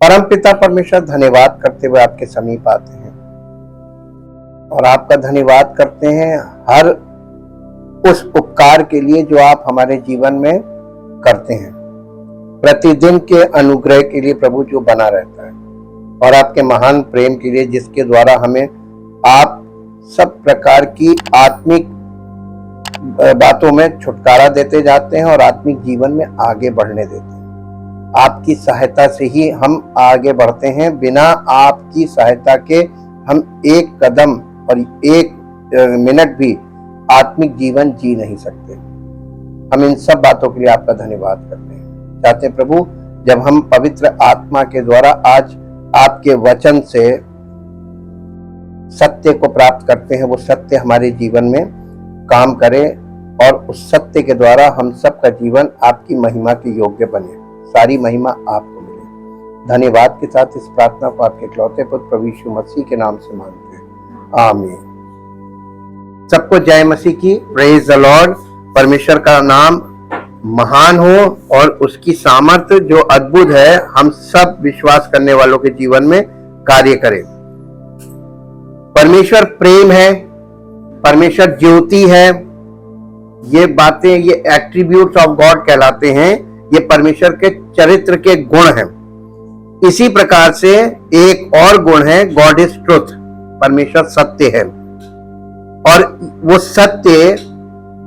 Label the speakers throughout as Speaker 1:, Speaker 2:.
Speaker 1: परमपिता परमेश्वर, धन्यवाद करते हुए आपके समीप आते हैं और आपका धन्यवाद करते हैं हर उस उपकार के लिए जो आप हमारे जीवन में करते हैं, प्रतिदिन के अनुग्रह के लिए प्रभु जो बना रहता है, और आपके महान प्रेम के लिए जिसके द्वारा हमें आप सब प्रकार की आत्मिक बातों में छुटकारा देते जाते हैं और आत्मिक जीवन में आगे बढ़ने देते हैं। आपकी सहायता से ही हम आगे बढ़ते हैं, बिना आपकी सहायता के हम एक कदम और एक मिनट भी आत्मिक जीवन जी नहीं सकते। हम इन सब बातों के लिए आपका धन्यवाद करते हैं। चाहते हैं प्रभु, जब हम पवित्र आत्मा के द्वारा आज आपके वचन से सत्य को प्राप्त करते हैं, वो सत्य हमारे जीवन में काम करे और उस सत्य के द्वारा हम सबका जीवन आपकी महिमा के योग्य बने। सारी महिमा आपको मिले। धन्यवाद के साथ इस प्रार्थना को आपके इकलौते पुत्र प्रभु यीशु मसीह के नाम से मांगते हैं, आमीन। सबको जय मसीह की। Praise the Lord. परमेश्वर का नाम महान हो और उसकी सामर्थ्य जो अद्भुत है हम सब विश्वास करने वालों के जीवन में कार्य करे। परमेश्वर प्रेम है, परमेश्वर ज्योति है। ये बातें, ये एट्रीब्यूट्स ऑफ गॉड कहलाते हैं। ये परमेश्वर के चरित्र के गुण हैं। इसी प्रकार से एक और गुण है, गॉड इज ट्रुथ। परमेश्वर सत्य है। और वो सत्य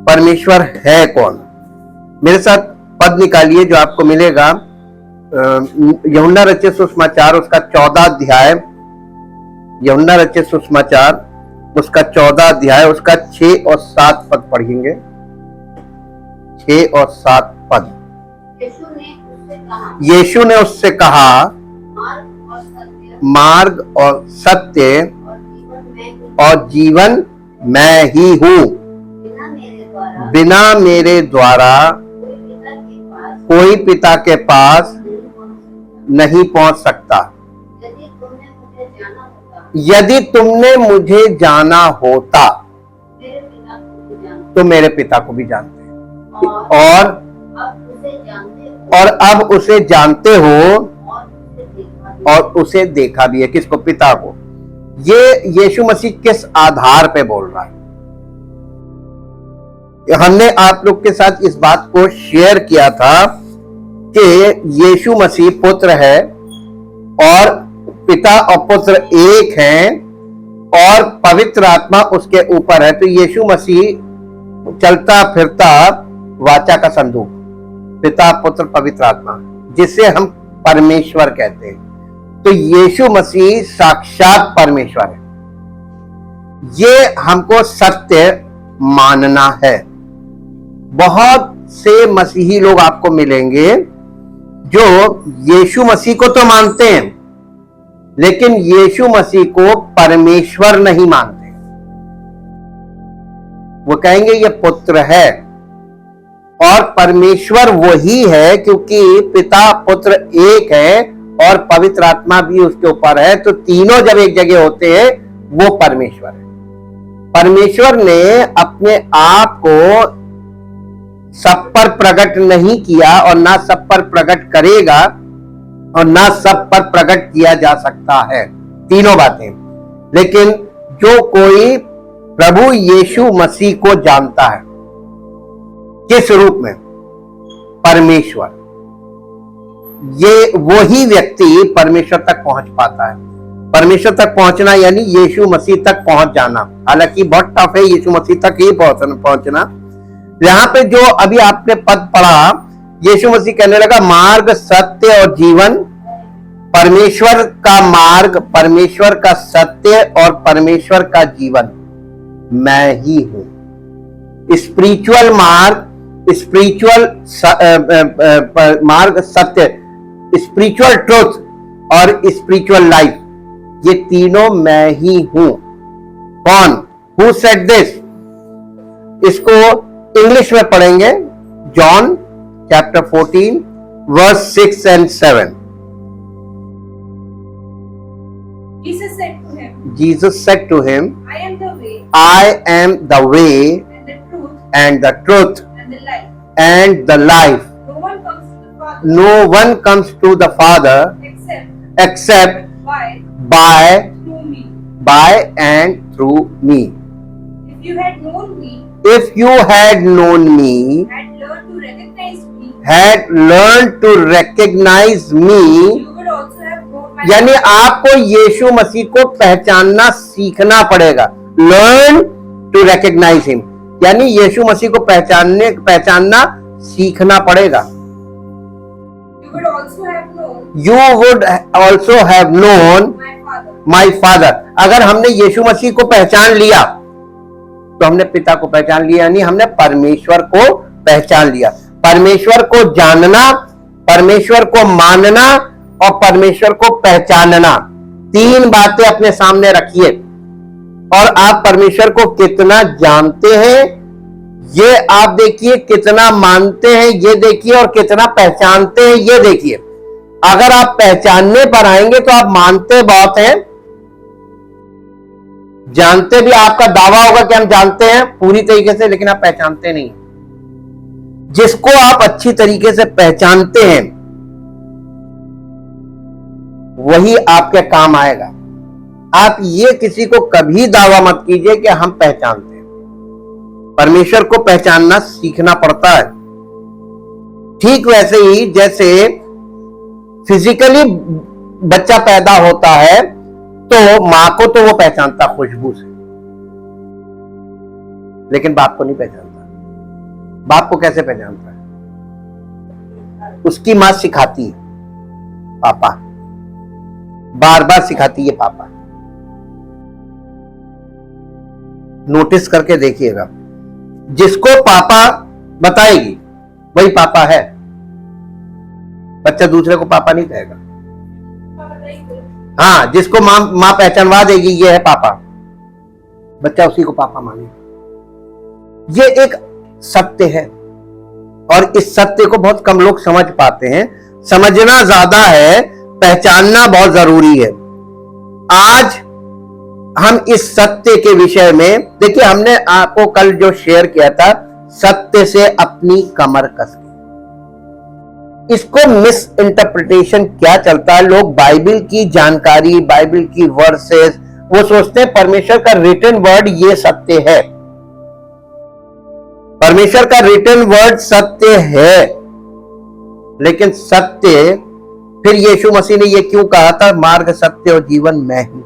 Speaker 1: परमेश्वर है कौन? मेरे साथ पद निकालिए जो आपको मिलेगा यूहन्ना रचित सुसमाचार उसका 14 अध्याय, यूहन्ना रचित सुसमाचार उसका 14 अध्याय उसका 6 और 7 पद पढ़ेंगे। 6 और 7 पद। यीशु ने उससे कहा, मार्ग और सत्य और जीवन मैं ही हूँ। बिना मेरे द्वारा कोई पिता के पास नहीं पहुंच सकता। यदि तुमने मुझे जाना होता तो मेरे पिता को भी जानते और अब उसे जानते हो और उसे देखा भी है। किसको? पिता को। ये यीशु मसीह किस आधार पे बोल रहा है? हमने आप लोग के साथ इस बात को शेयर किया था कि यीशु मसीह पुत्र है और पिता और पुत्र एक हैं और पवित्र आत्मा उसके ऊपर है। तो यीशु मसीह चलता फिरता वाचा का संदूक, पिता पुत्र पवित्र आत्मा, जिसे हम परमेश्वर कहते हैं। तो यीशु मसीह साक्षात परमेश्वर है। ये हमको सत्य मानना है। बहुत से मसीही लोग आपको मिलेंगे जो यीशु मसीह को तो मानते हैं लेकिन यीशु मसीह को परमेश्वर नहीं मानते। वो कहेंगे ये पुत्र है और परमेश्वर वही है क्योंकि पिता पुत्र एक है और पवित्र आत्मा भी उसके ऊपर है। तो तीनों जब एक जगह होते हैं वो परमेश्वर है। परमेश्वर ने अपने आप को सब पर प्रकट नहीं किया और ना सब पर प्रकट करेगा और ना सब पर प्रकट किया जा सकता है, तीनों बातें। लेकिन जो कोई प्रभु यीशु मसीह को जानता है, किस रूप में? परमेश्वर, ये वही व्यक्ति परमेश्वर तक पहुंच पाता है। परमेश्वर तक पहुंचना यानी यीशु मसीह तक पहुंच जाना। हालांकि बहुत टफ है यीशु मसीह तक ही पहुंचना। यहाँ पे जो अभी आपने पद पढ़ा, यीशु मसीह कहने लगा मार्ग सत्य और जीवन। परमेश्वर का मार्ग, परमेश्वर का सत्य और परमेश्वर का जीवन मैं ही हूं। स्पिरिचुअल मार्ग, स्पिरिचुअल मार्ग सत्य, स्पिरिचुअल ट्रूथ और स्पिरिचुअल लाइफ, ये तीनों मैं ही हूं। कौन? Who said this? इसको इंग्लिश में पढ़ेंगे। John chapter 14 verse 6 and 7। Jesus said to him, I am the way and the truth and the life. No one comes to the Father except
Speaker 2: by
Speaker 1: by
Speaker 2: through me.
Speaker 1: and through me.
Speaker 2: If you had known me,
Speaker 1: If you had known me,
Speaker 2: had learned to recognize me,
Speaker 1: had learned to recognize me,
Speaker 2: you would also have known my
Speaker 1: यानी आपको यीशु मसीह को पहचानना सीखना पड़ेगा. Learn to recognise him, यानी यीशु मसीह को पहचानना सीखना पड़ेगा.
Speaker 2: You would also have known
Speaker 1: You would also have known
Speaker 2: my Father.
Speaker 1: my father. अगर हमने यीशु मसीह को पहचान लिया तो हमने पिता को पहचान लिया, यानी हमने परमेश्वर को पहचान लिया. परमेश्वर को जानना, परमेश्वर को मानना और परमेश्वर को पहचानना, तीन बातें अपने सामने रखिए. और आप परमेश्वर को कितना जानते हैं ये आप देखिए, कितना मानते हैं ये देखिए, और कितना पहचानते हैं ये देखिए. अगर आप पहचानने पर आएंगे तो आप मानते बहुत हैं, जानते भी आपका दावा होगा कि हम जानते हैं पूरी तरीके से, लेकिन आप पहचानते नहीं. जिसको आप अच्छी तरीके से पहचानते हैं वही आपके काम आएगा. आप ये किसी को कभी दावा मत कीजिए कि हम पहचानते हैं. परमेश्वर को पहचानना सीखना पड़ता है. ठीक वैसे ही जैसे फिजिकली बच्चा पैदा होता है तो मां को तो वो पहचानता खुशबू से, लेकिन बाप को नहीं पहचानता. बाप को कैसे पहचानता है? उसकी मां सिखाती है, पापा, बार बार सिखाती है पापा. नोटिस करके देखिएगा, जिसको पापा बताएगी वही पापा है. बच्चा दूसरे को पापा नहीं कहेगा. हाँ, जिसको मां पहचानवा देगी ये है पापा, बच्चा उसी को पापा मानेगा. ये एक सत्य है और इस सत्य को बहुत कम लोग समझ पाते हैं. समझना ज्यादा है, पहचानना बहुत जरूरी है. आज हम इस सत्य के विषय में देखिए, हमने आपको कल जो शेयर किया था, सत्य से अपनी कमर कस. इसको मिस इंटरप्रिटेशन क्या चलता है, लोग बाइबल की जानकारी, बाइबल की वर्सेस, वो सोचते हैं परमेश्वर का रिटन वर्ड ये सत्य है. परमेश्वर का रिटन वर्ड सत्य है, लेकिन सत्य फिर यीशु मसीह ने ये क्यों कहा था, मार्ग सत्य और जीवन मैं ही.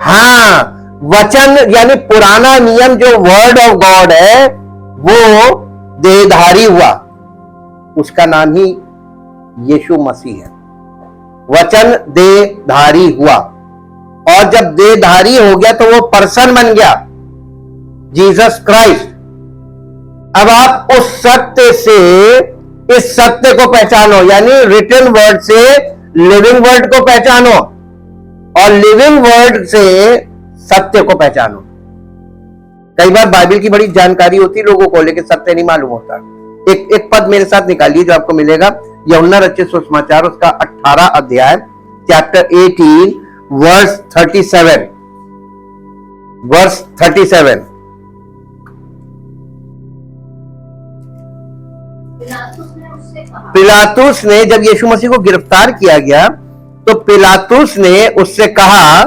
Speaker 1: हाँ, वचन यानी पुराना नियम जो वर्ड ऑफ गॉड है वो देहधारी हुआ, उसका नाम ही यीशु मसीह है. वचन देहधारी हुआ, और जब देहधारी हो गया तो वो पर्सन बन गया, जीसस क्राइस्ट. अब आप उस सत्य से इस सत्य को पहचानो, यानी रिटन वर्ड से लिविंग वर्ड को पहचानो, और लिविंग वर्ड से सत्य को पहचानो. कई बार बाइबल की बड़ी जानकारी होती है लोगों को, लेकिन सत्य नहीं मालूम होता. एक पद मेरे साथ निकालिए जो आपको मिलेगा, यूहन्ना रचित सुसमाचार उसका 18 अध्याय, चैप्टर 18 वर्स 37. वर्स 37. पिलातुस ने जब यीशु मसीह को गिरफ्तार किया गया तो पिलातुस ने उससे कहा,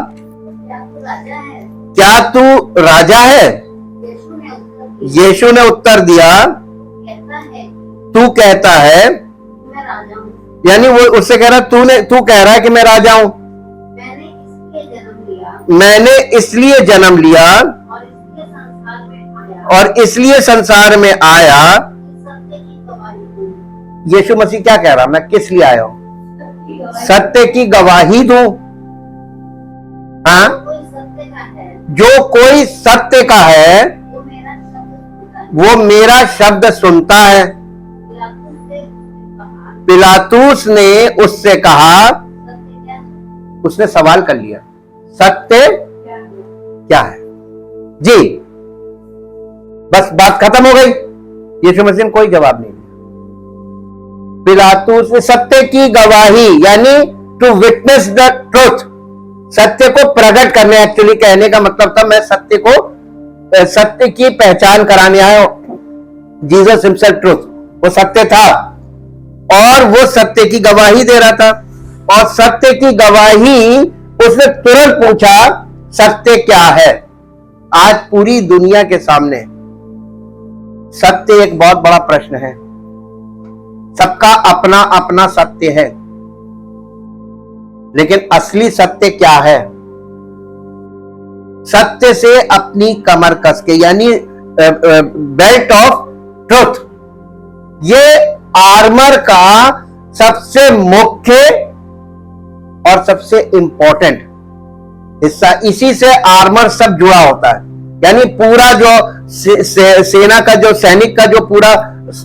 Speaker 1: क्या तू राजा है? यीशु ने उत्तर दिया, तू कहता है, यानी वो उससे कह रहा, तू कह रहा है कि मैं राजा हूं. मैंने इसलिए जन्म लिया और इसलिए संसार में आया. यीशु मसीह क्या कह रहा, मैं किस लिए आया हूं? सत्य की गवाही दूं. हाँ, जो कोई सत्य का है वो मेरा शब्द सुनता है. पिलातुस ने उससे कहा, उसने सवाल कर लिया, सत्य क्या है? जी, बस बात खत्म हो गई. यीशु मसीह ने कोई जवाब नहीं दिया. पिलातुस ने सत्य की गवाही यानी टू विटनेस द ट्रुथ, सत्य को प्रकट करने, एक्चुअली कहने का मतलब था मैं सत्य की पहचान कराने आया हूं. जीसस हिमसेल्फ ट्रुथ, वो सत्य था. और वो सत्य की गवाही दे रहा था, और सत्य की गवाही उसने तुरंत पूछा सत्य क्या है। आज पूरी दुनिया के सामने सत्य एक बहुत बड़ा प्रश्न है। सबका अपना अपना सत्य है, लेकिन असली सत्य क्या है? सत्य से अपनी कमर कस के, यानी बेल्ट ऑफ ट्रुथ, ये आर्मर का सबसे मुख्य और सबसे इंपॉर्टेंट हिस्सा। इसी से आर्मर सब जुड़ा होता है, यानी पूरा जो सेना का, जो सैनिक का जो पूरा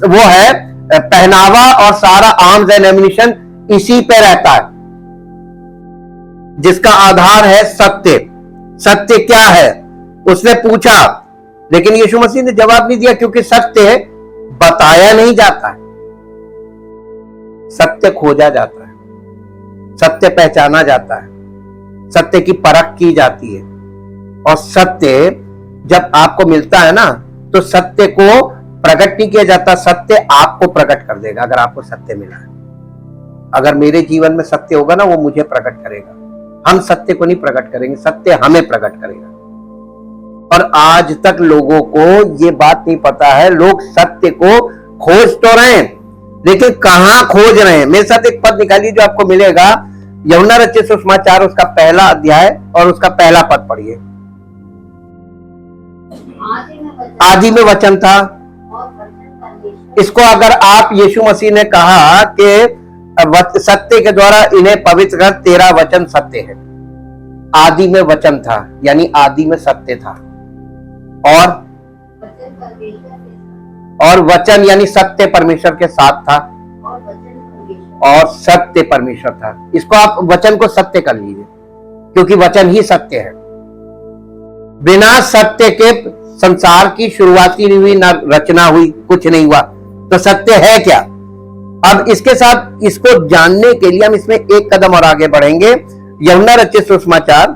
Speaker 1: वो है पहनावा और सारा आर्म्स एंड एम्युनिशन इसी पे रहता है, जिसका आधार है सत्य। सत्य क्या है उसने पूछा, लेकिन यीशु मसीह ने जवाब नहीं दिया, क्योंकि सत्य बताया नहीं जाता है, सत्य खोजा जाता है, सत्य पहचाना जाता है, सत्य की परख की जाती है। और सत्य जब आपको मिलता है ना, तो सत्य को प्रकट नहीं किया जाता, सत्य आपको प्रकट कर देगा। अगर आपको सत्य मिला है, अगर मेरे जीवन में सत्य होगा ना, वो मुझे प्रकट करेगा। हम सत्य को नहीं प्रकट करेंगे, सत्य हमें प्रकट करेगा। और आज तक लोगों को ये बात नहीं पता है। लोग सत्य को खोज तो रहे हैं, लेकिन कहां खोज रहे हैं? मेरे साथ एक पद निकालिए जो आपको मिलेगा, यूहन्ना रचित सुसमाचार उसका पहला अध्याय और उसका पहला पद पढ़िए। आदि में वचन था। इसको अगर आप, यीशु मसीह ने कहा कि सत्य के द्वारा इन्हें पवित्र कर, तेरा वचन सत्य है। आदि में वचन था, यानी आदि में सत्य था, और वचन यानी सत्य परमेश्वर के साथ था, और सत्य परमेश्वर था। इसको आप वचन को सत्य कर लीजिए, क्योंकि वचन ही सत्य है। बिना सत्य के संसार की शुरुआत नहीं हुई, ना रचना हुई, कुछ नहीं हुआ। तो सत्य है क्या? अब इसके साथ इसको जानने के लिए हम इसमें एक कदम और आगे बढ़ेंगे। यूहन्ना रचित सुसमाचार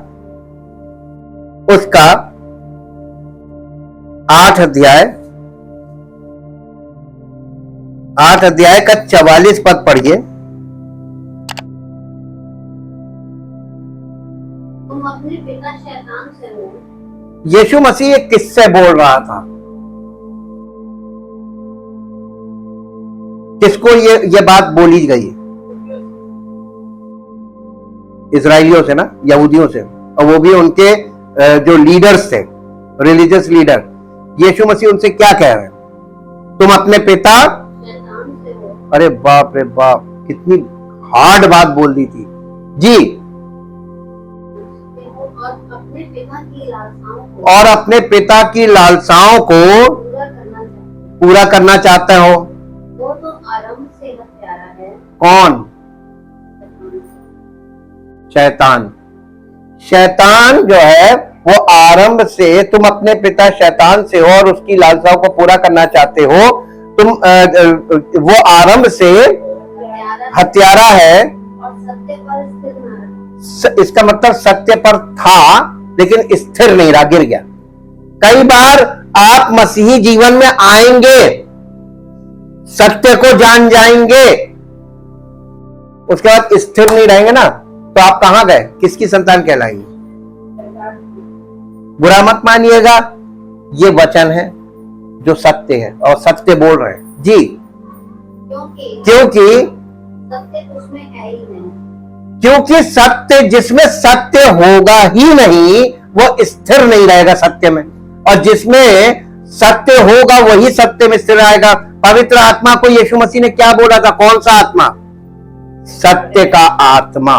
Speaker 1: उसका 8 अध्याय का 44 पद पढ़िए।
Speaker 3: तुम अपने पिता शैतान से हो।
Speaker 1: यीशु मसीह किससे बोल रहा था? किसको ये बात बोली गई? इजराइलियों से ना, यहूदियों से, और वो भी उनके जो लीडर्स थे, रिलीजियस लीडर। यीशु मसीह उनसे क्या कह रहे हैं? तुम अपने पिता
Speaker 3: शैतान से हो।
Speaker 1: अरे बाप रे बाप, कितनी हार्ड बात बोल दी थी जी। और अपने पिता की लालसाओं को पूरा करना चाहते हो।
Speaker 3: वो तो आरंभ से हत्यारा है।
Speaker 1: कौन? शैतान। शैतान जो है वो आरंभ से, तुम अपने पिता शैतान से हो और उसकी लालसाओं को पूरा करना चाहते हो। तुम वो आरंभ से हत्यारा है,
Speaker 3: और सत्य पर स्थिर न रहे।
Speaker 1: इसका मतलब सत्य पर था लेकिन स्थिर नहीं रहा, गिर गया। कई बार आप मसीही जीवन में आएंगे, सत्य को जान जाएंगे, उसके बाद स्थिर नहीं रहेंगे ना, तो आप कहां गए? किसकी संतान कहलाएंगे? बुरा मत मानिएगा, ये वचन है जो सत्य है और सत्य बोल रहे हैं जी। क्योंकि
Speaker 3: सत्य उसमें है ही नहीं।
Speaker 1: क्योंकि सत्य, जिसमें सत्य होगा ही नहीं वो स्थिर नहीं रहेगा सत्य में, और जिसमें सत्य होगा वही सत्य में स्थिर रहेगा। पवित्र आत्मा को यीशु मसीह ने क्या बोला था? कौन सा आत्मा? सत्य का आत्मा।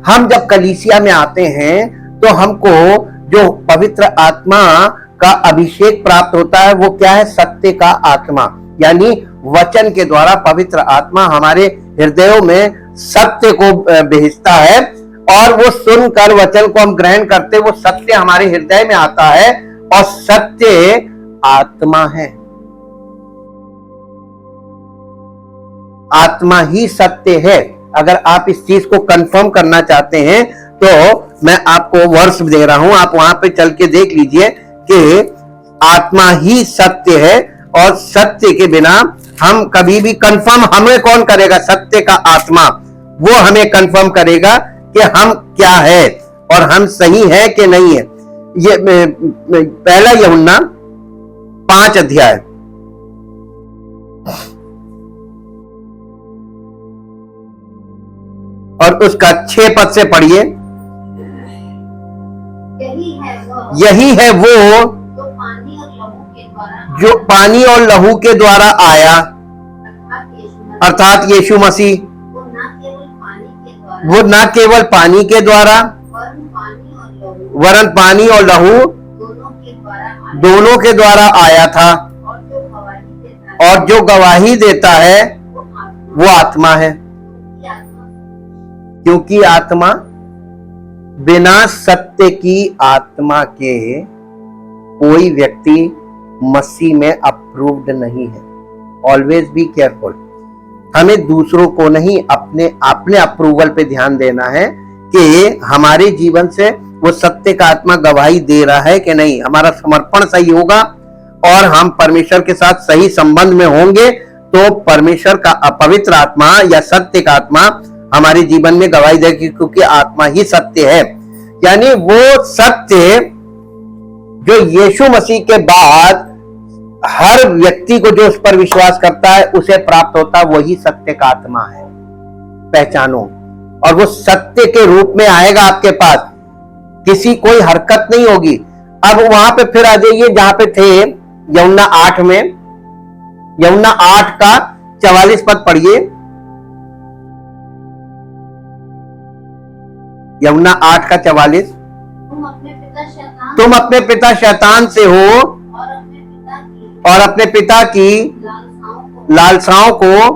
Speaker 1: हम जब कलीसिया में आते हैं तो हमको जो पवित्र आत्मा का अभिषेक प्राप्त होता है वो क्या है? सत्य का आत्मा, यानी वचन के द्वारा पवित्र आत्मा हमारे हृदयों में सत्य को भेजता है, और वो सुनकर वचन को हम ग्रहण करते, वो सत्य हमारे हृदय में आता है, और सत्य आत्मा है। आत्मा ही सत्य है। अगर आप इस चीज को कंफर्म करना चाहते हैं तो मैं आपको वर्स दे रहा हूं, आप वहां पे चल के देख लीजिए कि आत्मा ही सत्य है, और सत्य के बिना हम कभी भी कंफर्म हमें कौन करेगा? सत्य का आत्मा, वो हमें कंफर्म करेगा कि हम क्या है और हम सही है कि नहीं है। ये पहला यूहन्ना 5 अध्याय और उसका 6 पद से पढ़िए।
Speaker 3: यही है वो
Speaker 1: जो पानी और लहू के द्वारा आया, अर्थात यीशु मसीह, वो न केवल पानी के द्वारा वरन पानी और लहू दोनों के द्वारा आया था, और जो गवाही देता है वो आत्मा है, क्योंकि आत्मा बिना सत्य की आत्मा के कोई व्यक्ति मसीह में अप्रूव्ड नहीं है। Always be careful. हमें दूसरों को नहीं, अपने अप्रूवल पे ध्यान देना है कि हमारे जीवन से वो सत्य का आत्मा गवाही दे रहा है कि नहीं, हमारा समर्पण सही होगा और हम परमेश्वर के साथ सही संबंध में होंगे तो परमेश्वर का अपवित्र आत्मा या सत्य का आत्मा हमारे जीवन में गवाही देगी, क्योंकि आत्मा ही सत्य है। यानी वो सत्य जो यीशु मसीह के बाद हर व्यक्ति को जो उस पर विश्वास करता है उसे प्राप्त होता है, वही सत्य का आत्मा है। पहचानो, और वो सत्य के रूप में आएगा आपके पास, किसी कोई हरकत नहीं होगी। अब वहां पे फिर आ जाइए जहां पे थे यूहन्ना 8 में, यूहन्ना 8 का 44 पद पढ़िए। यूहन्ना 8 का 44। तुम अपने पिता शैतान से हो और अपने पिता की लालसाओं को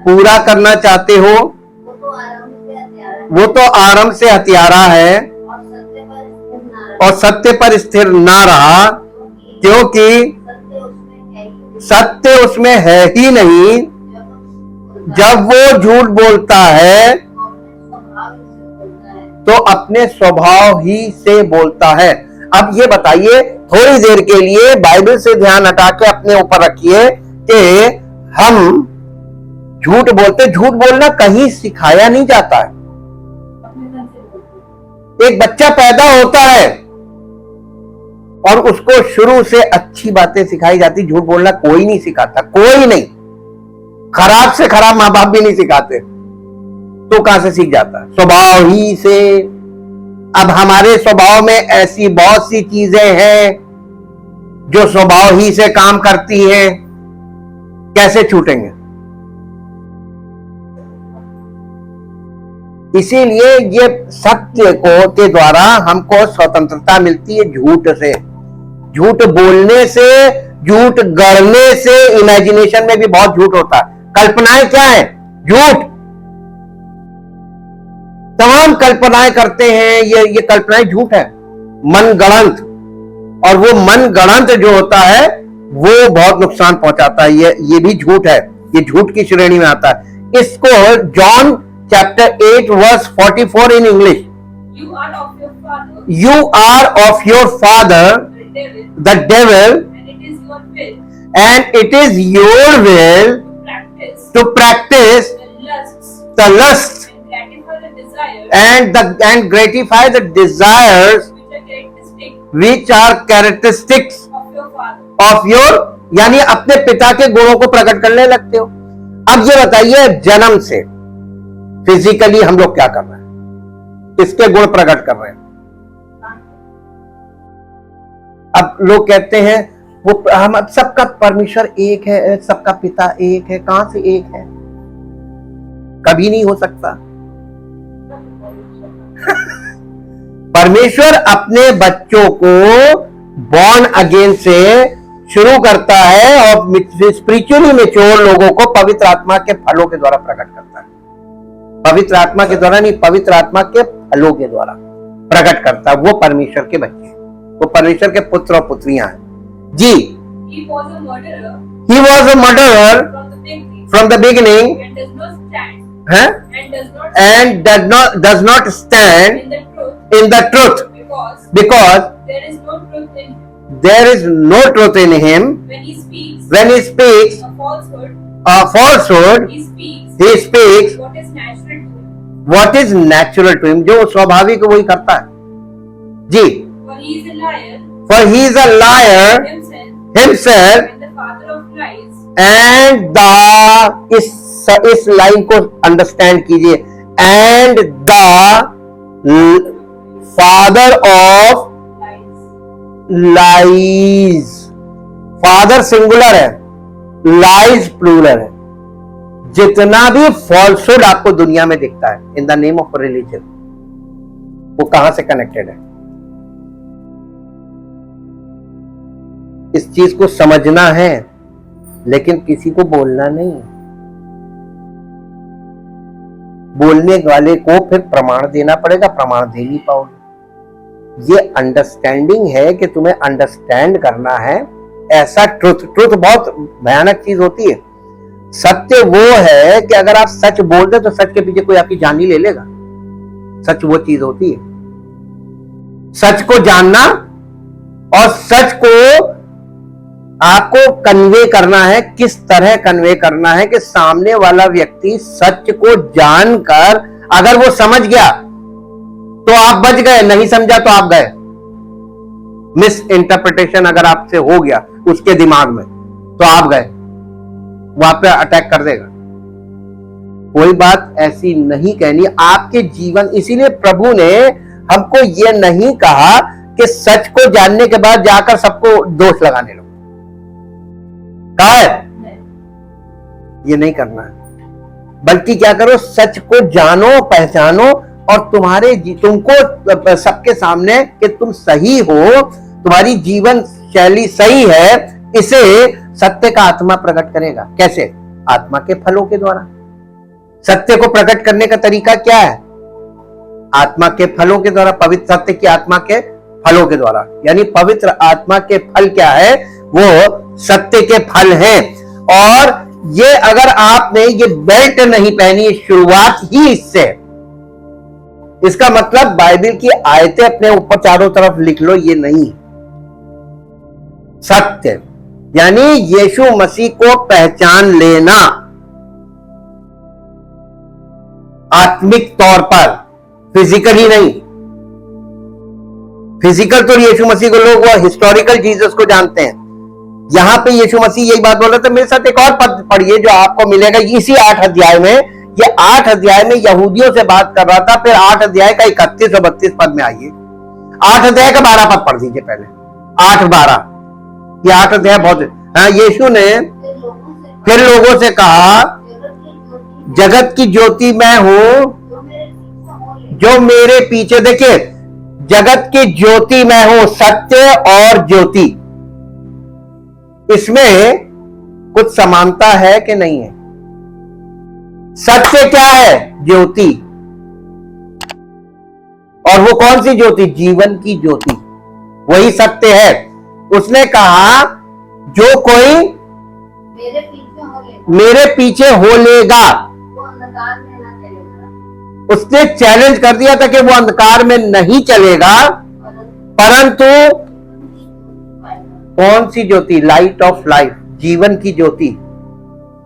Speaker 1: पूरा करना चाहते हो। वो तो आरंभ से हत्यारा है और सत्य पर स्थिर ना रहा, क्योंकि सत्य उसमें है ही नहीं। जब वो झूठ बोलता है तो अपने स्वभाव ही से बोलता है। अब ये बताइए, थोड़ी देर के लिए बाइबल से ध्यान हटा के अपने ऊपर रखिए कि हम झूठ बोलते, झूठ बोलना कहीं सिखाया नहीं जाता है। एक बच्चा पैदा होता है और उसको शुरू से अच्छी बातें सिखाई जाती, झूठ बोलना कोई नहीं सिखाता, कोई नहीं। खराब से खराब माँ बाप भी नहीं सिखाते, तो कहां से सीख जाता है? स्वभाव ही से। अब हमारे स्वभाव में ऐसी बहुत सी चीजें हैं जो स्वभाव ही से काम करती हैं, कैसे छूटेंगे? इसीलिए ये सत्य को के द्वारा हमको स्वतंत्रता मिलती है झूठ से, झूठ बोलने से, झूठ गढ़ने से। इमेजिनेशन में भी बहुत झूठ होता है। कल्पनाएं क्या है? झूठ। तमाम कल्पनाएं करते हैं, ये कल्पनाएं झूठ है, मनगढ़ंत। और वो मनगढ़ंत जो होता है वो बहुत नुकसान पहुंचाता है। ये भी झूठ है, ये झूठ की श्रेणी में आता है। इसको John chapter 8 verse 44 in English.
Speaker 2: You are of your father.
Speaker 1: You are of your father, the devil,
Speaker 2: and it is your will
Speaker 1: and it is your will to practice
Speaker 2: the lusts
Speaker 1: and gratify the desires which are characteristics of your, यानी अपने पिता के गुणों को प्रकट करने लगते हो। अब ये बताइए, जन्म से फिजिकली हम लोग क्या कर रहे हैं? किसके गुण प्रकट कर रहे हैं? अब लोग कहते हैं वो हम सबका परमेश्वर एक है, सबका पिता एक है। कहां से एक है? कभी नहीं हो सकता। परमेश्वर अपने बच्चों को बॉर्न अगेन से शुरू करता है और स्पिरिचुअली मैच्योर लोगों को पवित्र आत्मा के फलों के द्वारा प्रकट करता है। पवित्र आत्मा के द्वारा नहीं, पवित्र आत्मा के फलों के द्वारा प्रकट करता है। वो परमेश्वर के बच्चे हैं, वो परमेश्वर के पुत्र और पुत्रियां हैं। जी,
Speaker 2: he was a murderer
Speaker 1: from the beginning
Speaker 2: and does not stand
Speaker 1: and does not stand
Speaker 2: in the truth
Speaker 1: because
Speaker 2: there is no truth in him.
Speaker 1: there is no truth in him.
Speaker 2: When he speaks,
Speaker 1: when he speaks
Speaker 2: a falsehood,
Speaker 1: a falsehood,
Speaker 2: he speaks
Speaker 1: he speaks
Speaker 2: what is natural to him.
Speaker 1: what is natural to him, जो स्वाभाविक है वही करता है जी.
Speaker 2: For he is a liar
Speaker 1: For he is a liar
Speaker 2: himself
Speaker 1: himself
Speaker 2: and the father of lies.
Speaker 1: and the इस line को understand कीजिए, and the father of
Speaker 2: Lies.
Speaker 1: Lies. Father singular है, लाइज प्लूरल है. जितना भी falsehood आपको दुनिया में दिखता है in the name of religion, वो कहां से कनेक्टेड है? इस चीज को समझना है, लेकिन किसी को बोलना नहीं. बोलने वाले को फिर प्रमाण देना पड़ेगा, प्रमाण दे नहीं पाओगे. ये अंडरस्टैंडिंग है कि तुम्हें अंडरस्टैंड करना है. ऐसा ट्रुथ बहुत भयानक चीज होती है. सत्य वो है कि अगर आप सच बोल दे तो सच के पीछे कोई आपकी जान ही ले लेगा. सच वो चीज होती है. सच को जानना और सच को आपको कन्वे करना है. किस तरह कन्वे करना है कि सामने वाला व्यक्ति सच को जानकर अगर वो समझ गया तो आप बच गए, नहीं समझा तो आप गए. मिस इंटरप्रिटेशन अगर आपसे हो गया उसके दिमाग में तो आप गए, वो आप पे अटैक कर देगा. कोई बात ऐसी नहीं कहनी आपके जीवन. इसीलिए प्रभु ने हमको ये नहीं कहा कि सच को जानने के बाद जाकर सबको दोष लगाने लो. कहा है ये नहीं करना है, बल्कि क्या करो, सच को जानो, पहचानो और तुमको सबके सामने कि तुम सही हो, तुम्हारी जीवन शैली सही है. इसे सत्य का आत्मा प्रकट करेगा. कैसे? आत्मा के फलों के द्वारा. सत्य को प्रकट करने का तरीका क्या है? आत्मा के फलों के द्वारा. पवित्र सत्य की आत्मा के फलों के द्वारा. यानी पवित्र आत्मा के फल क्या है? वो सत्य के फल हैं. और ये अगर आपने ये बेल्ट नहीं पहनी, शुरुआत ही इससे. इसका मतलब बाइबल की आयतें अपने ऊपर चारों तरफ लिख लो, ये नहीं. सत्य यानी यीशु मसीह को पहचान लेना आत्मिक तौर पर, फिजिकली नहीं. फिजिकल तो यीशु मसीह को लोग वो हिस्टोरिकल जीसस को जानते हैं. यहां पे यीशु मसीह यही बात बोल रहे थे. मेरे साथ एक और पद पढ़िए जो आपको मिलेगा इसी 8 अध्याय में. ये 8 अध्याय में यहूदियों से बात कर रहा था. फिर 8 अध्याय का 31 और 32 पद में आइए. 8 अध्याय का 12 पद पढ़ दीजिए पहले. 8-12 ये 8 अध्याय बहुत. यीशु ने फिर लोगों से कहा, जगत की ज्योति मैं हूं, जो मेरे पीछे. देखिए, जगत की ज्योति मैं हूं, सत्य और ज्योति, इसमें कुछ समानता है कि नहीं है? सत्य क्या है? ज्योति. और वो कौन सी ज्योति? जीवन की ज्योति, वही सत्य है. उसने कहा जो कोई मेरे पीछे हो लेगा,
Speaker 3: वो अंधकार में ना चलेगा.
Speaker 1: उसने चैलेंज कर दिया था कि वो अंधकार में नहीं चलेगा, परंतु कौन सी ज्योति? लाइट ऑफ लाइफ, जीवन की ज्योति.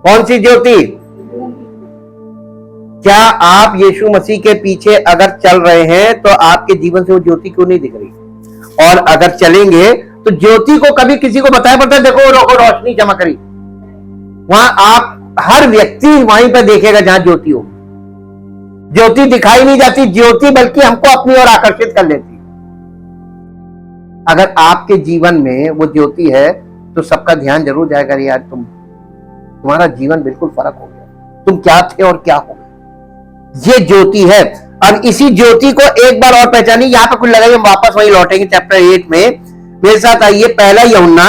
Speaker 1: कौन सी ज्योति? क्या आप यीशु मसीह के पीछे अगर चल रहे हैं तो आपके जीवन से वो ज्योति क्यों नहीं दिख रही? और अगर चलेंगे तो ज्योति को कभी किसी को बताया पड़ता है देखो रोशनी चमक रही. वहां आप हर व्यक्ति वहीं पर देखेगा जहां ज्योति हो. ज्योति दिखाई नहीं जाती ज्योति, बल्कि हमको अपनी ओर आकर्षित कर लेती. अगर आपके जीवन में वो ज्योति है तो सबका ध्यान जरूर जाएगा, यार तुम्हारा जीवन बिल्कुल फर्क हो गया, तुम क्या थे और क्या हो गए. ये ज्योति है. अब इसी ज्योति को एक बार और पहचानिए. यहां पर कुछ लगाइए, वापस वही लौटेंगे चैप्टर 8 में. मेरे साथ आइए. पहला यूहन्ना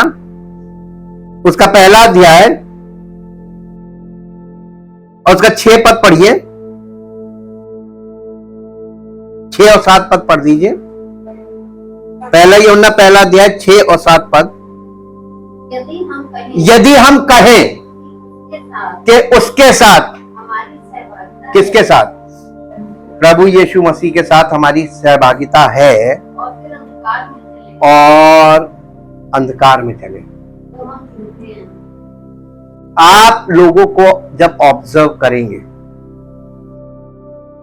Speaker 1: उसका पहला अध्याय और उसका 6 पद पढ़िए. 6 और 7 पद पढ़ दीजिए. पहला यूहन्ना पहला अध्याय 6 और 7 पद. यदि हम कहें कि उसके साथ, किसके साथ? प्रभु यीशु मसीह के साथ हमारी सहभागिता है और अंधकार में चले आप लोगों को जब ऑब्जर्व करेंगे,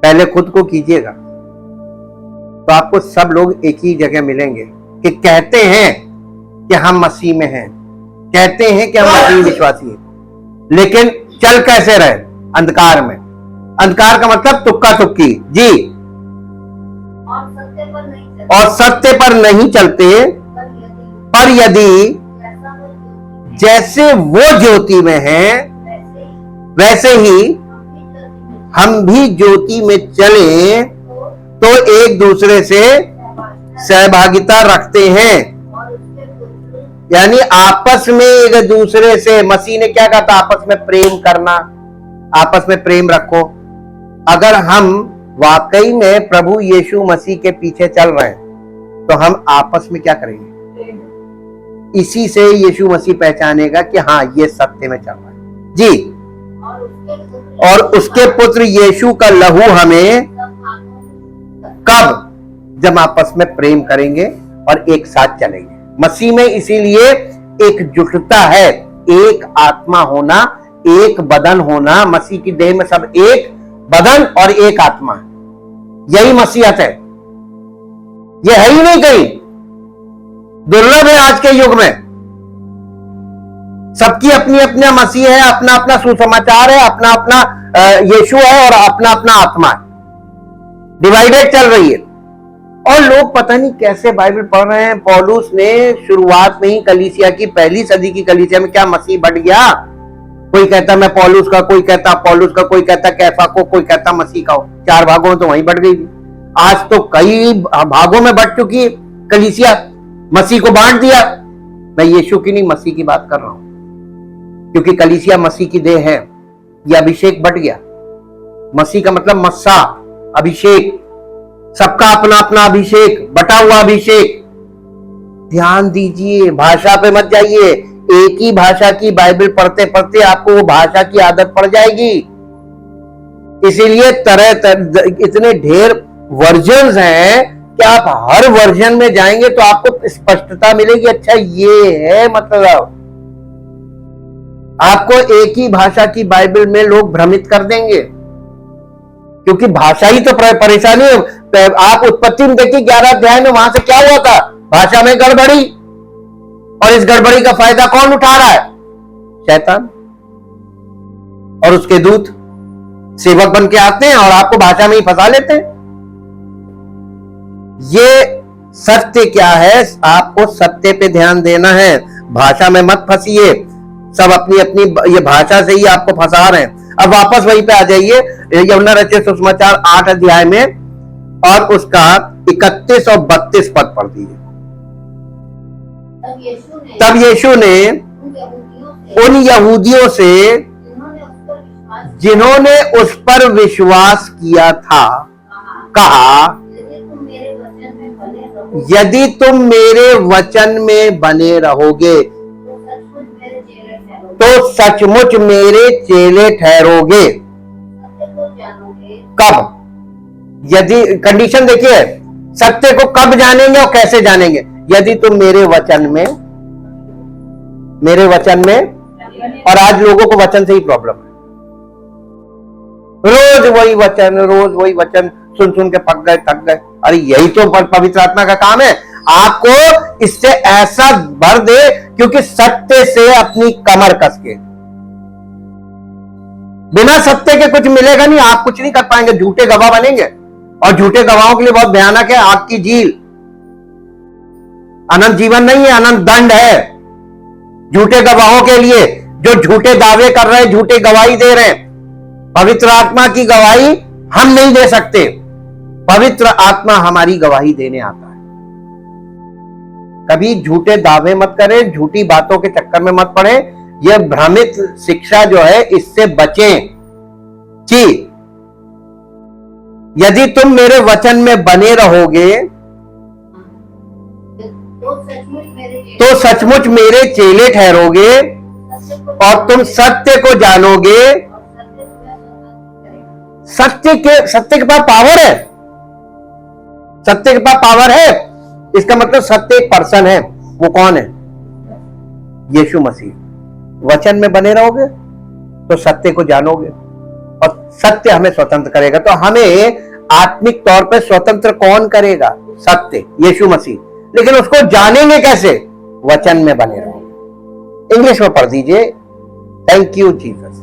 Speaker 1: पहले खुद को कीजिएगा, तो आपको सब लोग एक ही जगह मिलेंगे कि कहते हैं कि हम मसीह में हैं, कहते हैं कि हम मसीह विश्वासी हैं, लेकिन चल कैसे रहे? अंधकार में। अंधकार का मतलब तुक्का तुक्की जी, और सत्य पर नहीं चलते। और यदि जैसे वो ज्योति में है वैसे ही हम भी ज्योति में चले तो एक दूसरे से सहभागिता रखते हैं। यानी आपस में एक दूसरे से, मसीह ने क्या कहा था? आपस में प्रेम करना, आपस में प्रेम रखो। अगर हम वाकई में प्रभु यीशु मसीह के पीछे चल रहे हैं तो हम आपस में क्या करेंगे? इसी से यीशु मसीह पहचानेगा कि हाँ ये सत्य में चल रहा है जी। और उसके पुत्र यीशु का लहू हमें कब? जब आपस में प्रेम करेंगे और एक साथ चलेंगे मसीह में। इसीलिए एकजुटता है, एक आत्मा होना, एक बदन होना। मसीह की देह में सब एक बदन और एक आत्मा, यही मसीहत है। ये है ही नहीं कहीं, दुर्लभ है आज के युग में। सबकी अपनी अपनी मसीह है, अपना अपना सुसमाचार है, अपना अपना यीशु है और अपना अपना आत्मा है। डिवाइडेड चल रही है और लोग पता नहीं कैसे बाइबल पढ़ रहे हैं। पौलुस ने शुरुआत में ही कलीसिया की, पहली सदी की कलीसिया में क्या मसीह बढ़ गया? कोई कहता मैं पौलुस का, कोई कहता अपोलोस का, कोई कहता कैफा को, कोई कहता मसीह का हो। 4 भागों में तो वहीं बढ़ गई। आज तो कई भागों में बढ़ चुकी है कलीसिया, मसीह को बांट दिया। मैं यीशु की नहीं, मसीह की बात कर रहा हूं, क्योंकि कलीसिया मसीह की देह है। यह अभिषेक बढ़ गया। मसीह का मतलब मस्सा, अभिषेक, सबका अपना अपना अभिषेक, बटा हुआ अभिषेक। ध्यान दीजिए, भाषा पे मत जाइए। एक ही भाषा की बाइबल पढ़ते पढ़ते आपको वो भाषा की आदत पड़ जाएगी। इसीलिए इतने ढेर वर्जन्स हैं कि आप हर वर्जन में जाएंगे तो आपको स्पष्टता मिलेगी। अच्छा ये है मतलब। आपको एक ही भाषा की बाइबल में लोग भ्रमित कर देंगे, क्योंकि भाषा ही तो परेशानी है। आप उत्पत्ति में देखिए 11 अध्याय में, वहां से क्या हुआ था? भाषा में गड़बड़ी, और इस गड़बड़ी का फायदा कौन उठा रहा है? शैतान और उसके दूत सेवक बन के आते हैं और आपको भाषा में ही फंसा लेते हैं। ये सत्य क्या है? आपको सत्य पे ध्यान देना है, भाषा में मत फंसिए। सब अपनी अपनी ये भाषा से ही आपको फंसा रहे हैं। अब वापस वहीं पे आ जाइए, यूहन्ना रचित सुसमाचार 8 अध्याय में और उसका 31 और 32 पद पढ़ दीजिए। तब यीशु ने उन यहूदियों से जिन्होंने उस पर विश्वास किया था कहा, यदि तुम मेरे वचन में बने रहोगे तो सचमुच मेरे चेले ठहरोगे। कब? यदि, कंडीशन देखिए, सत्य को कब जानेंगे और कैसे जानेंगे? यदि तुम मेरे वचन में। और आज लोगों को वचन से ही प्रॉब्लम है। रोज वही वचन सुन सुन के पक गए, थक गए। अरे यही तो पवित्र आत्मा का काम है, आपको इससे ऐसा भर दे, क्योंकि सत्य से अपनी कमर कस के। बिना सत्य के कुछ मिलेगा नहीं, आप कुछ नहीं कर पाएंगे, झूठे गवाह बनेंगे। और झूठे गवाहों के लिए बहुत भयानक है आग की झील। अनंत जीवन नहीं है, अनंत दंड है झूठे गवाहों के लिए, जो झूठे दावे कर रहे हैं, झूठी गवाही दे रहे हैं। पवित्र आत्मा की गवाही हम नहीं दे सकते, पवित्र आत्मा हमारी गवाही देने आता है। कभी झूठे दावे मत करें, झूठी बातों के चक्कर में मत पड़े। यह भ्रमित शिक्षा जो है, इससे बचें कि यदि तुम मेरे वचन में बने रहोगे तो सचमुच मेरे चेले ठहरोगे और तुम सत्य को जानोगे। सत्य के पास पावर है, सत्य के पास पावर है। इसका मतलब सत्य एक पर्सन है। वो कौन है? यीशु मसीह। वचन में बने रहोगे तो सत्य को जानोगे और सत्य हमें स्वतंत्र करेगा। तो हमें आत्मिक तौर पर स्वतंत्र कौन करेगा? सत्य, यीशु मसीह। लेकिन उसको जानेंगे कैसे? वचन में बने रहो। इंग्लिश में पढ़ दीजिए। Thank you Jesus.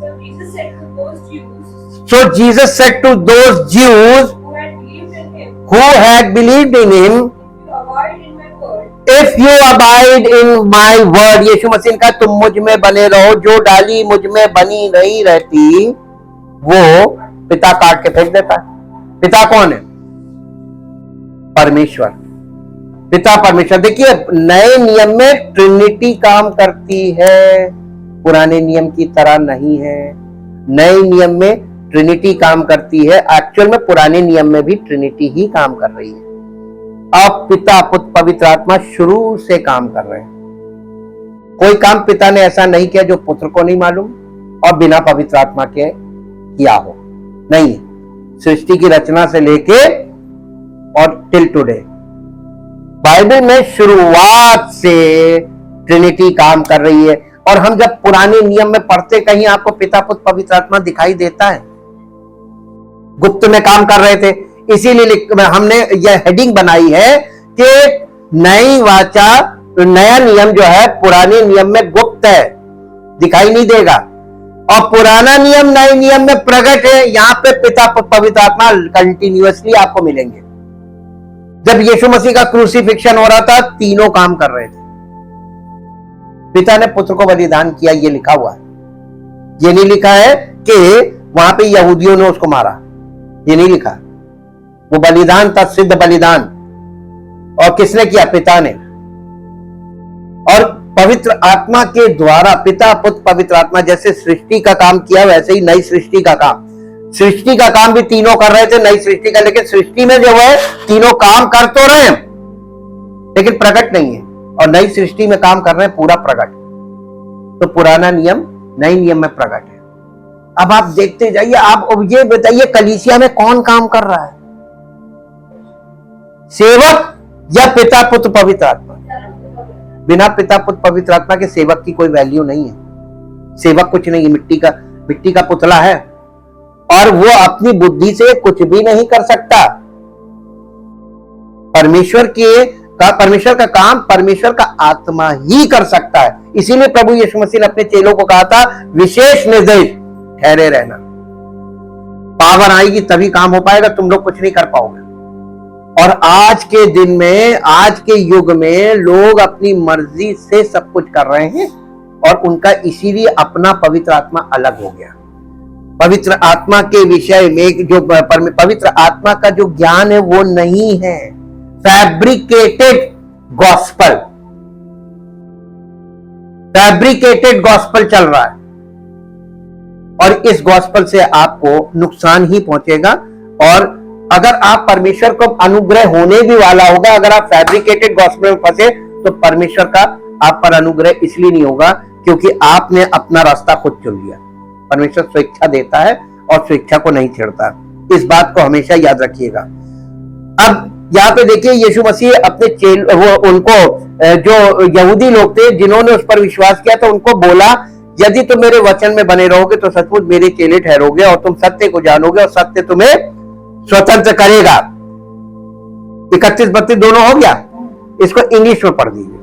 Speaker 1: So Jesus said to those Jews who had believed in him, if you abide in my word, यीशु मसीह का तुम मुझ में बने रहो, जो डाली मुझ में बनी नहीं रहती वो पिता काट के फेंक देता है। पिता कौन है? परमेश्वर। पिता परमेश्वर। देखिए, नए नियम में ट्रिनिटी काम करती है, पुराने नियम की तरह नहीं है। नए नियम में ट्रिनिटी काम करती है। एक्चुअल में पुराने नियम में भी ट्रिनिटी ही काम कर रही है। अब पिता, पुत्र, पवित्र आत्मा शुरू से काम कर रहे हैं। कोई काम पिता ने ऐसा नहीं किया जो पुत्र को नहीं मालूम और बिना पवित्र आत्मा के किया हो, नहीं। सृष्टि की रचना से लेके और टिल टुडे बाइबल में शुरुआत से ट्रिनिटी काम कर रही है। और हम जब पुराने नियम में पढ़ते, कहीं आपको पिता, पुत्र, पवित्र आत्मा दिखाई देता है? गुप्त में काम कर रहे थे। इसीलिए हमने यह हेडिंग बनाई है कि नई वाचा, नया नियम जो है पुराने नियम में गुप्त है, दिखाई नहीं देगा, और पुराना नियम नए नियम में प्रकट है। यहां पे पिता, पवित्र आत्मा कंटिन्यूअसली आपको मिलेंगे। जब यीशु मसीह का क्रूसिफिक्शन हो रहा था, तीनों काम कर रहे थे। पिता ने पुत्र को बलिदान किया, ये लिखा हुआ है। ये नहीं लिखा है कि वहां पे यहूदियों ने उसको मारा, ये नहीं लिखा। वो बलिदान था, सिद्ध बलिदान। और किसने किया? पिता ने। और पवित्र आत्मा के द्वारा, पिता, पुत्र, पवित्र आत्मा जैसे सृष्टि का काम किया, वैसे ही नई सृष्टि का काम। सृष्टि का काम भी तीनों कर रहे थे, नई सृष्टि का। लेकिन सृष्टि में जो है तीनों काम कर तो रहे हैं, लेकिन प्रकट नहीं है। और नई सृष्टि में काम कर रहे हैं पूरा प्रकट। तो पुराना नियम नए नियम में प्रकट है। अब आप देखते जाइए। आप ये बताइए, कलीसिया में कौन काम कर रहा है? सेवक या पिता, पुत्र, पवित्र आत्मा? बिना पिता, पुत्र, पवित्र आत्मा के सेवक की कोई वैल्यू नहीं है। सेवक कुछ नहीं है, मिट्टी का पुतला है, और वो अपनी बुद्धि से कुछ भी नहीं कर सकता। परमेश्वर का काम परमेश्वर का आत्मा ही कर सकता है। इसीलिए प्रभु यीशु मसीह ने अपने चेलों को कहा था, विशेष निर्देश, ठहरे रहना। पावर आएगी तभी काम हो पाएगा, तुम लोग कुछ नहीं कर पाओगे। और आज के दिन में, आज के युग में लोग अपनी मर्जी से सब कुछ कर रहे हैं, और उनका इसीलिए अपना पवित्र आत्मा अलग हो गया। पवित्र आत्मा के विषय में जो पवित्र आत्मा का जो ज्ञान है वो नहीं है। फैब्रिकेटेड गॉस्पल चल रहा है, और इस गॉस्पल से आपको नुकसान ही पहुंचेगा। और अगर आप परमेश्वर को अनुग्रह होने भी वाला होगा, अगर आप फैब्रिकेटेड गॉस्पल में फंसे, तो परमेश्वर का आप पर अनुग्रह इसलिए नहीं होगा क्योंकि आपने अपना रास्ता खुद चुन लिया। परमेश्वर स्वेच्छा देता है और स्वेच्छा को नहीं छेड़ता। इस बात को हमेशा याद रखिएगा। अब यहाँ पे देखिए, यीशु मसीह अपने उनको जो यहूदी लोग थे जिन्होंने उस पर विश्वास किया, तो उनको बोला, यदि तुम मेरे वचन में बने रहोगे तो सचमुच मेरे चेले ठहरोगे, और तुम सत्य को जानोगे, और सत्य तुम्हें स्वतंत्र करेगा। 31-32 दोनों हो गया। इसको इंग्लिश में पढ़ दीजिए।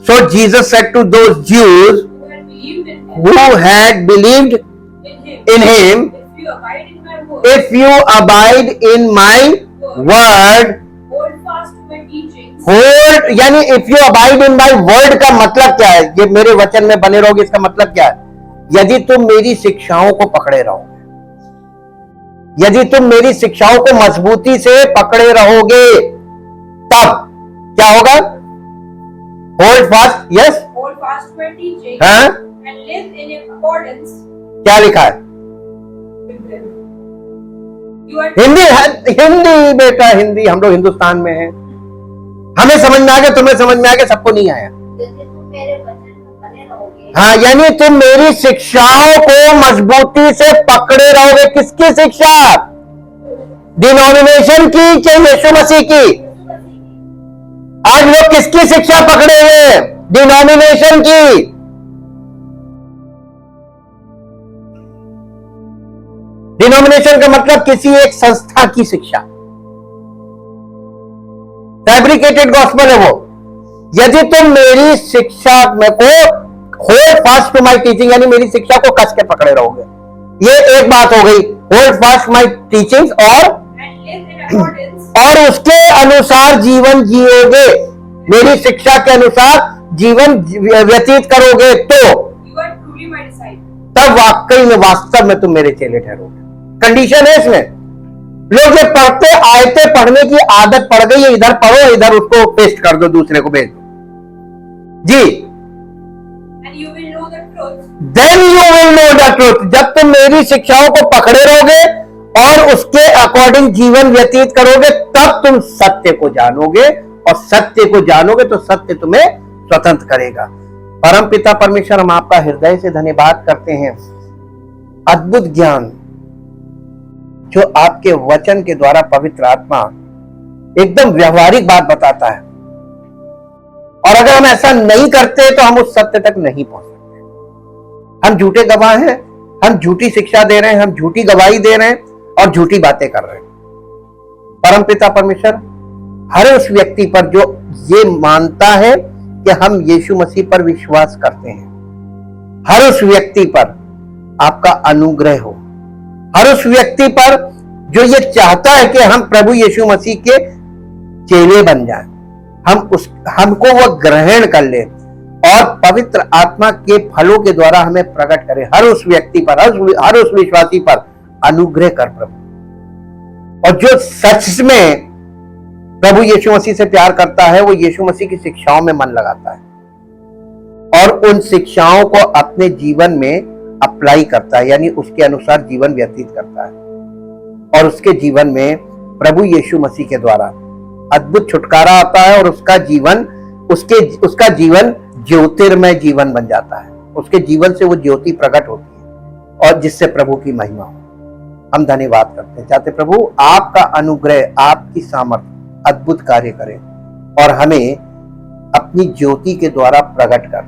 Speaker 1: So Jesus said to those Jews who had believed in him, if you abide in my word, hold, यानी if you abide in my word का मतलब क्या है? ये मेरे वचन में बने रहोगे, इसका मतलब क्या है? यदि तुम मेरी शिक्षाओं को पकड़े रहोगे, यदि तुम मेरी शिक्षाओं को मजबूती से पकड़े रहोगे, तब क्या होगा? Hold fast, yes,
Speaker 2: hold fast to my teaching,
Speaker 1: हाँ,
Speaker 2: and live in accordance
Speaker 1: क्या लिखा है?
Speaker 2: with them. You are
Speaker 1: Hindi बेटा, हिंदी। हम लोग हिंदुस्तान में हैं, हमें समझ में आ गया, तुम्हें समझ में आ गया, सबको नहीं आया।
Speaker 3: यदि तुम मेरे वचन में बने रहोगे,
Speaker 1: हाँ, यानी तुम मेरी शिक्षाओं को मजबूती से पकड़े रहोगे। किसकी शिक्षा? डिनोमिनेशन की, चाहे यीशु मसीह की? आज लोग किसकी शिक्षा पकड़े हुए? डिनोमिनेशन की। डिनोमिनेशन का मतलब किसी एक संस्था की शिक्षा, फैब्रिकेटेड गॉस्पेल है वो। यदि तुम मेरी शिक्षा में को hold fast to my teaching, यानी मेरी शिक्षा को कस के पकड़े रहोगे, ये एक बात हो गई, hold fast my teachings,
Speaker 2: and live in accordance
Speaker 1: और उसके अनुसार जीवन जियोगे, मेरी शिक्षा के अनुसार जीवन व्यतीत करोगे, तो
Speaker 2: you are truly my disciple.
Speaker 1: तब वाकई में वास्तव में तुम मेरे चेले ठहरोगे। कंडीशन है इसमें। लोग ये पढ़ते आयते पढ़ने की आदत पड़ गई है, इधर पढ़ो इधर उसको पेस्ट कर दो, दूसरे को भेज दो जी।
Speaker 2: And you will know the truth.
Speaker 1: Then you will know the truth. जब तुम मेरी शिक्षाओं को पकड़े रहोगे और उसके अकॉर्डिंग जीवन व्यतीत करोगे, तब तुम सत्य को जानोगे, और सत्य को जानोगे तो सत्य तुम्हें स्वतंत्र करेगा। परम पिता परमेश्वर, हम आपका हृदय से धन्यवाद करते हैं, अद्भुत ज्ञान जो आपके वचन के द्वारा पवित्र आत्मा एकदम व्यवहारिक बात बताता है, और अगर हम ऐसा नहीं करते तो हम उस सत्य तक नहीं पहुंच सकते। हम झूठे गवाह हैं, हम झूठी शिक्षा दे रहे हैं, हम झूठी गवाही दे रहे हैं और झूठी बातें कर रहे हैं। परम पिता परमेश्वर, हर उस व्यक्ति पर जो ये मानता है कि हम यीशु मसीह पर विश्वास करते हैं, हर उस व्यक्ति पर आपका अनुग्रह हो। हर उस व्यक्ति पर जो ये चाहता है कि हम प्रभु यीशु मसीह के चेले बन जाएं, हमको वो ग्रहण कर ले और पवित्र आत्मा के फलों के द्वारा हमें प्रकट करे। हर उस व्यक्ति पर, हर उस विश्वासी पर अनुग्रह कर प्रभु। और जो सच में प्रभु यीशु मसीह से प्यार करता है, वो यीशु मसीह की शिक्षाओं में मन लगाता है और उन शिक्षाओं को अपने जीवन में अप्लाई करता है, यानी उसके अनुसार जीवन व्यतीत करता है, और उसके जीवन में प्रभु यीशु मसीह के द्वारा अद्भुत छुटकारा आता है और उसका जीवन ज्योतिर्मय जीवन बन जाता है। उसके जीवन से वो ज्योति प्रकट होती है और जिससे प्रभु की महिमा हो। हम धन्यवाद करते हैं, चाहते प्रभु आपका अनुग्रह, आपकी सामर्थ अद्भुत कार्य करे और हमें अपनी ज्योति के द्वारा प्रकट कर,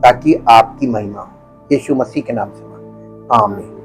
Speaker 1: ताकि आपकी महिमा हो। यीशु मसीह के नाम से आमीन।